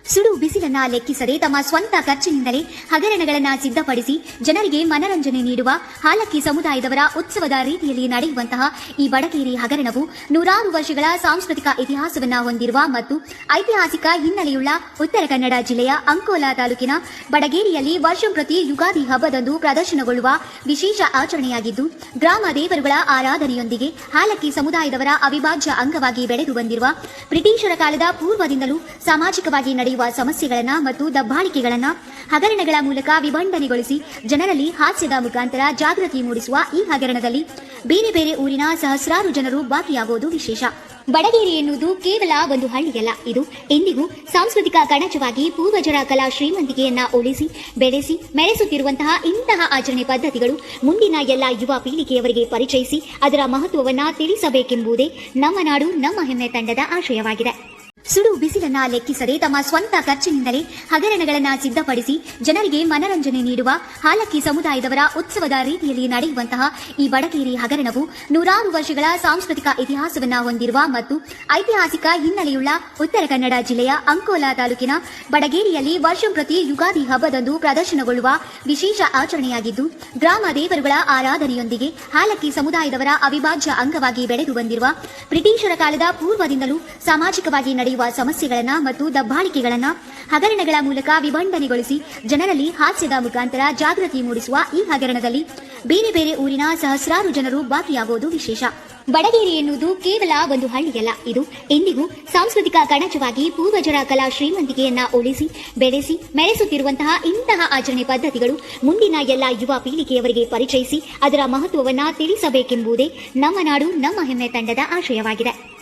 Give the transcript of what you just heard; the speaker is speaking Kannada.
ಸುಡು ಬಿಸಿಲನ್ನ ಲೆಕ್ಕಿಸದೆ ತಮ್ಮ ಸ್ವಂತ ಖರ್ಚಿನಿಂದಲೇ ಹಗರಣಗಳನ್ನ ಸಿದ್ಧಪಡಿಸಿ ಜನರಿಗೆ ಮನರಂಜನೆ ನೀಡುವ ಹಾಲಕ್ಕಿ ಸಮುದಾಯದವರ ಉತ್ಸವದ ರೀತಿಯಲ್ಲಿ ನಡೆಯುವಂತಹ ಈ ಬಡಗೇರಿ ಹಗರಣವು ನೂರಾರು ವರ್ಷಗಳ ಸಾಂಸ್ಕೃತಿಕ ಇತಿಹಾಸವನ್ನ ಹೊಂದಿರುವ ಮತ್ತು ಐತಿಹಾಸಿಕ ಹಿನ್ನೆಲೆಯುಳ್ಳ ಉತ್ತರ ಕನ್ನಡ ಜಿಲ್ಲೆಯ ಅಂಕೋಲಾ ತಾಲೂಕಿನ ಬಡಗೇರಿಯಲ್ಲಿ ವರ್ಷಂಪ್ರತಿ ಯುಗಾದಿ ಹಬ್ಬದಂದು ಪ್ರದರ್ಶನಗೊಳ್ಳುವ ವಿಶೇಷ ಆಚರಣೆಯಾಗಿದ್ದು, ಗ್ರಾಮ ದೇವರುಗಳ ಆರಾಧನೆಯೊಂದಿಗೆ ಹಾಲಕ್ಕಿ ಸಮುದಾಯದವರ ಅವಿಭಾಜ್ಯ ಅಂಗವಾಗಿ ಬೆಳೆದು ಬಂದಿರುವ ಬ್ರಿಟಿಷರ ಕಾಲದ ಪೂರ್ವದಿಂದಲೂ ಸಾಮಾಜಿಕವಾಗಿ ನಡೆಯುವ ಸಮಸ್ಯೆಗಳನ್ನ ಮತ್ತು ದಬ್ಬಾಳಿಕೆಗಳನ್ನ ಹಗರಣಗಳ ಮೂಲಕ ವಿಭಂಡನೆಗೊಳಿಸಿ ಜನರಲ್ಲಿ ಹಾಸ್ಯದ ಮುಖಾಂತರ ಜಾಗೃತಿ ಮೂಡಿಸುವ ಈ ಹಗರಣದಲ್ಲಿ ಬೇರೆ ಬೇರೆ ಊರಿನ ಸಹಸ್ರಾರು ಜನರು ಭಾಗಿಯಾಗುವುದು ವಿಶೇಷ. ಬಡಗೇರಿ ಎನ್ನುವುದು ಕೇವಲ ಒಂದು ಹಳ್ಳಿಯಲ್ಲ, ಇದು ಎಂದಿಗೂ ಸಾಂಸ್ಕೃತಿಕ ಕಣಜವಾಗಿ ಪೂರ್ವಜರ ಕಲಾ ಶ್ರೀಮಂತಿಕೆಯನ್ನ ಉಳಿಸಿ ಬೆಳೆಸಿ ಮೆರೆಸುತ್ತಿರುವಂತಹ ಇಂತಹ ಆಚರಣೆ ಪದ್ಧತಿಗಳು ಮುಂದಿನ ಎಲ್ಲ ಯುವ ಪೀಳಿಗೆಯವರಿಗೆ ಪರಿಚಯಿಸಿ ಅದರ ಮಹತ್ವವನ್ನ ತಿಳಿಸಬೇಕೆಂಬುದೇ ನಮ್ಮ ನಾಡು ನಮ್ಮ ಹೆಮ್ಮೆ ತಂಡದ ಆಶಯವಾಗಿದೆ. ಸುಡು ಬಿಸಿಲನ್ನ ಲೆಕ್ಕಿಸದೆ ತಮ್ಮ ಸ್ವಂತ ಖರ್ಚಿನಿಂದಲೇ ಹಗರಣಗಳನ್ನ ಸಿದ್ಧಪಡಿಸಿ ಜನರಿಗೆ ಮನರಂಜನೆ ನೀಡುವ ಹಾಲಕ್ಕಿ ಸಮುದಾಯದವರ ಉತ್ಸವದ ರೀತಿಯಲ್ಲಿ ನಡೆಯುವಂತಹ ಈ ಬಡಗೇರಿ ಹಗರಣವು ನೂರಾರು ವರ್ಷಗಳ ಸಾಂಸ್ಕೃತಿಕ ಇತಿಹಾಸವನ್ನ ಹೊಂದಿರುವ ಮತ್ತು ಐತಿಹಾಸಿಕ ಹಿನ್ನೆಲೆಯುಳ್ಳ ಉತ್ತರ ಕನ್ನಡ ಜಿಲ್ಲೆಯ ಅಂಕೋಲಾ ತಾಲೂಕಿನ ಬಡಗೇರಿಯಲ್ಲಿ ವರ್ಷಂಪ್ರತಿ ಯುಗಾದಿ ಹಬ್ಬದಂದು ಪ್ರದರ್ಶನಗೊಳ್ಳುವ ವಿಶೇಷ ಆಚರಣೆಯಾಗಿದ್ದು, ಗ್ರಾಮ ದೇವರುಗಳ ಆರಾಧನೆಯೊಂದಿಗೆ ಹಾಲಕ್ಕಿ ಸಮುದಾಯದವರ ಅವಿಭಾಜ್ಯ ಅಂಗವಾಗಿ ಬೆಳೆದು ಬಂದಿರುವ ಬ್ರಿಟಿಷರ ಕಾಲದ ಪೂರ್ವದಿಂದಲೂ ಸಾಮಾಜಿಕವಾಗಿ ನಡೆಯುವ ಸಮಸ್ಯೆಗಳನ್ನ ಮತ್ತು ದಬ್ಬಾಳಿಕೆಗಳನ್ನ ಹಗರಣಗಳ ಮೂಲಕ ವಿಭಂಡನೆಗೊಳಿಸಿ ಜನರಲ್ಲಿ ಹಾಸ್ಯದ ಮುಖಾಂತರ ಜಾಗೃತಿ ಮೂಡಿಸುವ ಈ ಹಗರಣದಲ್ಲಿ ಬೇರೆ ಬೇರೆ ಊರಿನ ಸಹಸ್ರಾರು ಜನರು ಭಾಗಿಯಾಗುವುದು ವಿಶೇಷ. ಬಡಗೇರಿ ಎನ್ನುವುದು ಕೇವಲ ಒಂದು ಹಳ್ಳಿಯಲ್ಲ, ಇದು ಎಂದಿಗೂ ಸಾಂಸ್ಕೃತಿಕ ಕಣಜವಾಗಿ ಪೂರ್ವಜರ ಕಲಾ ಶ್ರೀಮಂತಿಕೆಯನ್ನ ಉಳಿಸಿ ಬೆಳೆಸಿ ಮೆರೆಸುತ್ತಿರುವಂತಹ ಇಂತಹ ಆಚರಣೆ ಪದ್ಧತಿಗಳು ಮುಂದಿನ ಎಲ್ಲ ಯುವ ಪೀಳಿಗೆಯವರಿಗೆ ಪರಿಚಯಿಸಿ ಅದರ ಮಹತ್ವವನ್ನ ತಿಳಿಸಬೇಕೆಂಬುದೇ ನಮ್ಮ ನಾಡು ನಮ್ಮ ಹೆಮ್ಮೆ ತಂಡದ ಆಶಯವಾಗಿದೆ.